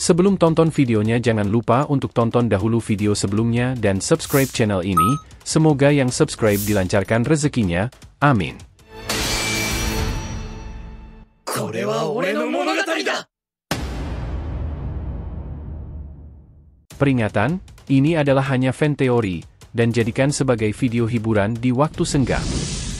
Sebelum tonton videonya jangan lupa untuk tonton dahulu video sebelumnya dan subscribe channel ini, semoga yang subscribe dilancarkan rezekinya, amin. Peringatan, ini adalah hanya fan teori, dan jadikan sebagai video hiburan di waktu senggang.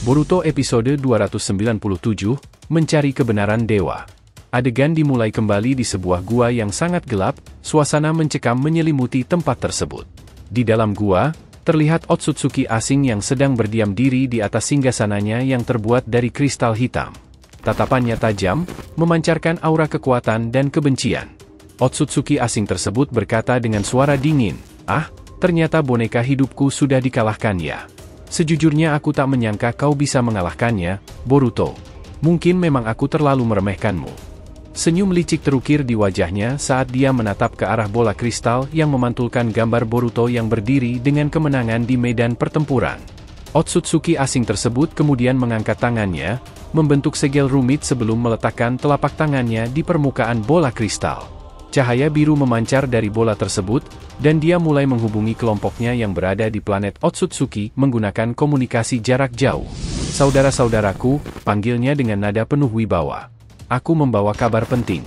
Boruto episode 297, Mencari Kebenaran Dewa. Adegan dimulai kembali di sebuah gua yang sangat gelap, suasana mencekam menyelimuti tempat tersebut. Di dalam gua, terlihat Otsutsuki asing yang sedang berdiam diri di atas singgasananya yang terbuat dari kristal hitam. Tatapannya tajam, memancarkan aura kekuatan dan kebencian. Otsutsuki asing tersebut berkata dengan suara dingin, "Ah, ternyata boneka hidupku sudah dikalahkan ya. Sejujurnya aku tak menyangka kau bisa mengalahkannya, Boruto. Mungkin memang aku terlalu meremehkanmu." Senyum licik terukir di wajahnya saat dia menatap ke arah bola kristal yang memantulkan gambar Boruto yang berdiri dengan kemenangan di medan pertempuran. Otsutsuki asing tersebut kemudian mengangkat tangannya, membentuk segel rumit sebelum meletakkan telapak tangannya di permukaan bola kristal. Cahaya biru memancar dari bola tersebut, dan dia mulai menghubungi kelompoknya yang berada di planet Otsutsuki menggunakan komunikasi jarak jauh. "Saudara-saudaraku," panggilnya dengan nada penuh wibawa. "Aku membawa kabar penting.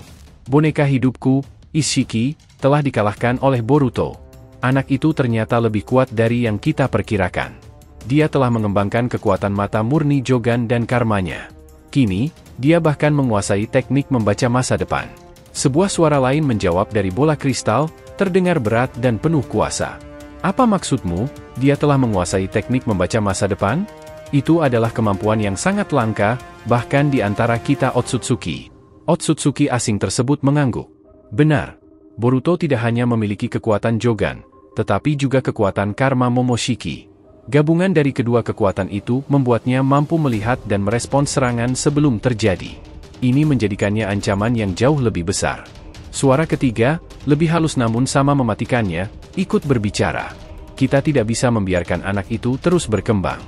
Boneka hidupku, Ishiki, telah dikalahkan oleh Boruto. Anak itu ternyata lebih kuat dari yang kita perkirakan. Dia telah mengembangkan kekuatan mata murni Jogan dan karmanya. Kini, dia bahkan menguasai teknik membaca masa depan." Sebuah suara lain menjawab dari bola kristal, terdengar berat dan penuh kuasa. "Apa maksudmu, dia telah menguasai teknik membaca masa depan? Itu adalah kemampuan yang sangat langka, bahkan di antara kita Otsutsuki." Otsutsuki asing tersebut mengangguk. Benar, Boruto tidak hanya memiliki kekuatan Jogan, tetapi juga kekuatan karma Momoshiki. Gabungan dari kedua kekuatan itu membuatnya mampu melihat dan merespons serangan sebelum terjadi. Ini menjadikannya ancaman yang jauh lebih besar. Suara ketiga, lebih halus namun sama mematikannya, ikut berbicara. "Kita tidak bisa membiarkan anak itu terus berkembang.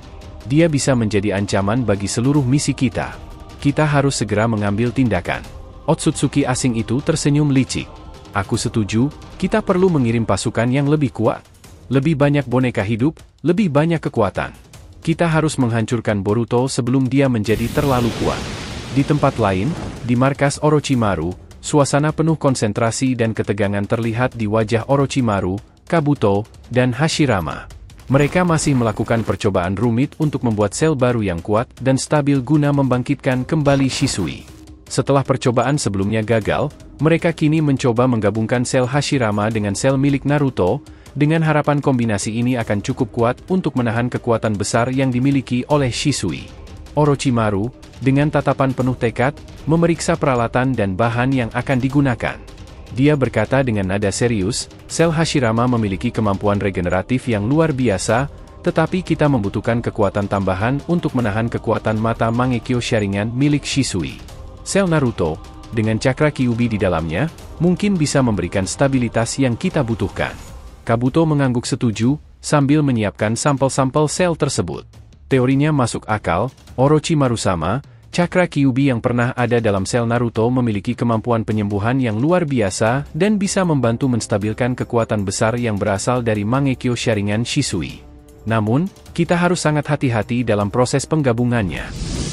Dia bisa menjadi ancaman bagi seluruh misi kita. Kita harus segera mengambil tindakan." Otsutsuki asing itu tersenyum licik. "Aku setuju, kita perlu mengirim pasukan yang lebih kuat. Lebih banyak boneka hidup, lebih banyak kekuatan. Kita harus menghancurkan Boruto sebelum dia menjadi terlalu kuat." Di tempat lain, di markas Orochimaru, suasana penuh konsentrasi dan ketegangan terlihat di wajah Orochimaru, Kabuto, dan Hashirama. Mereka masih melakukan percobaan rumit untuk membuat sel baru yang kuat dan stabil guna membangkitkan kembali Shisui. Setelah percobaan sebelumnya gagal, mereka kini mencoba menggabungkan sel Hashirama dengan sel milik Naruto, dengan harapan kombinasi ini akan cukup kuat untuk menahan kekuatan besar yang dimiliki oleh Shisui. Orochimaru, dengan tatapan penuh tekad, memeriksa peralatan dan bahan yang akan digunakan. Dia berkata dengan nada serius, "Sel Hashirama memiliki kemampuan regeneratif yang luar biasa, tetapi kita membutuhkan kekuatan tambahan untuk menahan kekuatan mata Mangekyo Sharingan milik Shisui. Sel Naruto, dengan cakra Kyuubi di dalamnya, mungkin bisa memberikan stabilitas yang kita butuhkan." Kabuto mengangguk setuju, sambil menyiapkan sampel-sampel sel tersebut. Teorinya masuk akal, Orochimaru-sama, cakra Kyuubi yang pernah ada dalam sel Naruto memiliki kemampuan penyembuhan yang luar biasa dan bisa membantu menstabilkan kekuatan besar yang berasal dari Mangekyo Sharingan Shisui. Namun, kita harus sangat hati-hati dalam proses penggabungannya.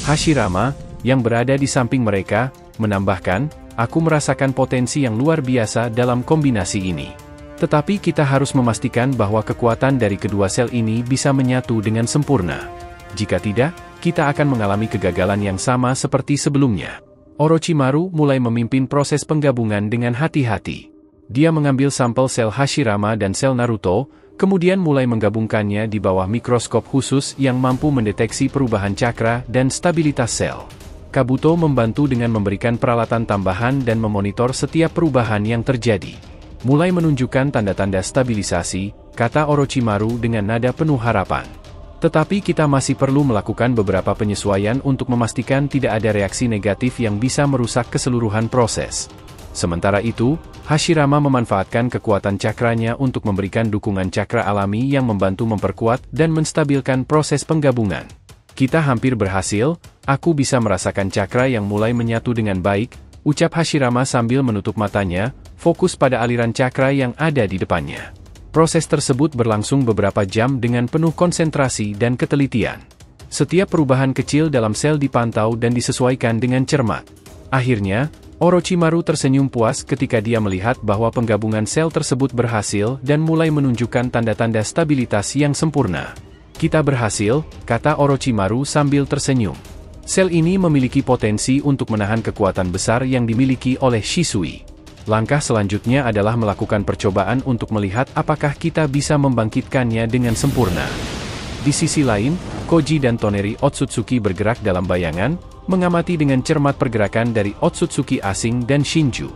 Hashirama, yang berada di samping mereka, menambahkan, "Aku merasakan potensi yang luar biasa dalam kombinasi ini. Tetapi kita harus memastikan bahwa kekuatan dari kedua sel ini bisa menyatu dengan sempurna. Jika tidak, kita akan mengalami kegagalan yang sama seperti sebelumnya." Orochimaru mulai memimpin proses penggabungan dengan hati-hati. Dia mengambil sampel sel Hashirama dan sel Naruto, kemudian mulai menggabungkannya di bawah mikroskop khusus yang mampu mendeteksi perubahan cakra dan stabilitas sel. Kabuto membantu dengan memberikan peralatan tambahan dan memonitor setiap perubahan yang terjadi. "Mulai menunjukkan tanda-tanda stabilisasi," kata Orochimaru dengan nada penuh harapan. "Tetapi kita masih perlu melakukan beberapa penyesuaian untuk memastikan tidak ada reaksi negatif yang bisa merusak keseluruhan proses." Sementara itu, Hashirama memanfaatkan kekuatan cakranya untuk memberikan dukungan cakra alami yang membantu memperkuat dan menstabilkan proses penggabungan. "Kita hampir berhasil, aku bisa merasakan cakra yang mulai menyatu dengan baik," ucap Hashirama sambil menutup matanya, fokus pada aliran cakra yang ada di depannya. Proses tersebut berlangsung beberapa jam dengan penuh konsentrasi dan ketelitian. Setiap perubahan kecil dalam sel dipantau dan disesuaikan dengan cermat. Akhirnya, Orochimaru tersenyum puas ketika dia melihat bahwa penggabungan sel tersebut berhasil dan mulai menunjukkan tanda-tanda stabilitas yang sempurna. Kita berhasil, kata Orochimaru sambil tersenyum. Sel ini memiliki potensi untuk menahan kekuatan besar yang dimiliki oleh Shisui. Langkah selanjutnya adalah melakukan percobaan untuk melihat apakah kita bisa membangkitkannya dengan sempurna. Di sisi lain, Koji dan Toneri Otsutsuki bergerak dalam bayangan, mengamati dengan cermat pergerakan dari Otsutsuki asing dan Shinju.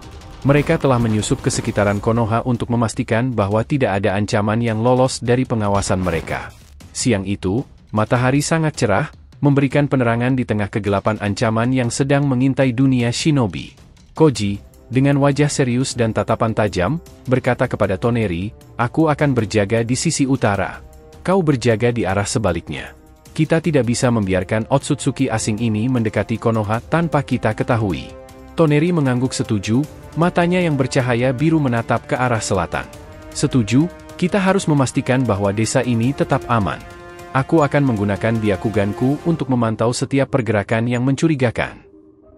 Mereka telah menyusup ke sekitaran Konoha untuk memastikan bahwa tidak ada ancaman yang lolos dari pengawasan mereka. Siang itu, matahari sangat cerah, memberikan penerangan di tengah kegelapan ancaman yang sedang mengintai dunia shinobi. Koji, dengan wajah serius dan tatapan tajam, berkata kepada Toneri, "Aku akan berjaga di sisi utara. Kau berjaga di arah sebaliknya. Kita tidak bisa membiarkan Otsutsuki asing ini mendekati Konoha tanpa kita ketahui." Toneri mengangguk setuju, matanya yang bercahaya biru menatap ke arah selatan. "Setuju, kita harus memastikan bahwa desa ini tetap aman. Aku akan menggunakan Byakuganku untuk memantau setiap pergerakan yang mencurigakan."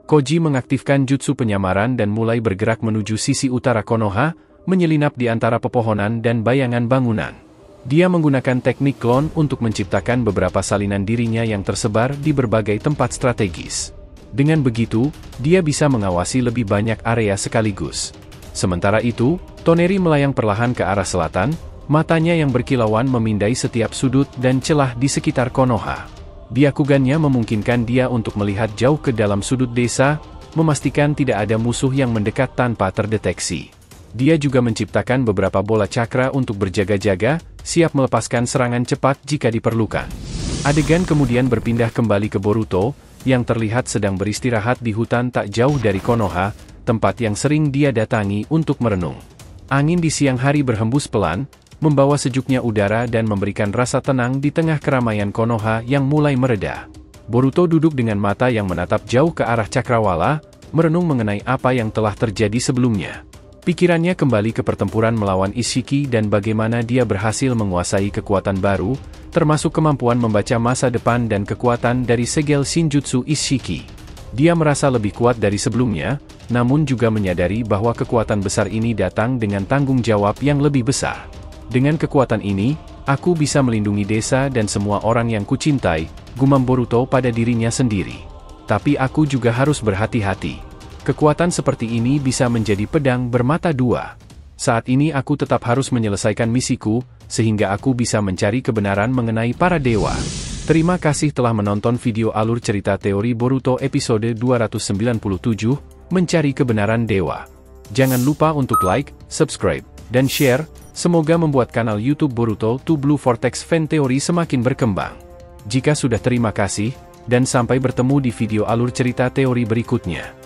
Koji mengaktifkan jutsu penyamaran dan mulai bergerak menuju sisi utara Konoha, menyelinap di antara pepohonan dan bayangan bangunan. Dia menggunakan teknik klon untuk menciptakan beberapa salinan dirinya yang tersebar di berbagai tempat strategis. Dengan begitu, dia bisa mengawasi lebih banyak area sekaligus. Sementara itu, Toneri melayang perlahan ke arah selatan, matanya yang berkilauan memindai setiap sudut dan celah di sekitar Konoha. Byakugannya memungkinkan dia untuk melihat jauh ke dalam sudut desa, memastikan tidak ada musuh yang mendekat tanpa terdeteksi. Dia juga menciptakan beberapa bola cakra untuk berjaga-jaga, siap melepaskan serangan cepat jika diperlukan. Adegan kemudian berpindah kembali ke Boruto, yang terlihat sedang beristirahat di hutan tak jauh dari Konoha, tempat yang sering dia datangi untuk merenung. Angin di siang hari berhembus pelan, membawa sejuknya udara dan memberikan rasa tenang di tengah keramaian Konoha yang mulai mereda. Boruto duduk dengan mata yang menatap jauh ke arah Cakrawala, merenung mengenai apa yang telah terjadi sebelumnya. Pikirannya kembali ke pertempuran melawan Ishiki dan bagaimana dia berhasil menguasai kekuatan baru, termasuk kemampuan membaca masa depan dan kekuatan dari segel Shinjutsu Ishiki. Dia merasa lebih kuat dari sebelumnya, namun juga menyadari bahwa kekuatan besar ini datang dengan tanggung jawab yang lebih besar. Dengan kekuatan ini, aku bisa melindungi desa dan semua orang yang kucintai, gumam Boruto pada dirinya sendiri. Tapi aku juga harus berhati-hati. Kekuatan seperti ini bisa menjadi pedang bermata dua. Saat ini aku tetap harus menyelesaikan misiku, sehingga aku bisa mencari kebenaran mengenai para dewa. Terima kasih telah menonton video alur cerita teori Boruto episode 297, Mencari Kebenaran Dewa. Jangan lupa untuk like, subscribe, dan share, semoga membuat kanal YouTube Boruto to Blue Vortex Fan Theory semakin berkembang. Jika sudah terima kasih, dan sampai bertemu di video alur cerita teori berikutnya.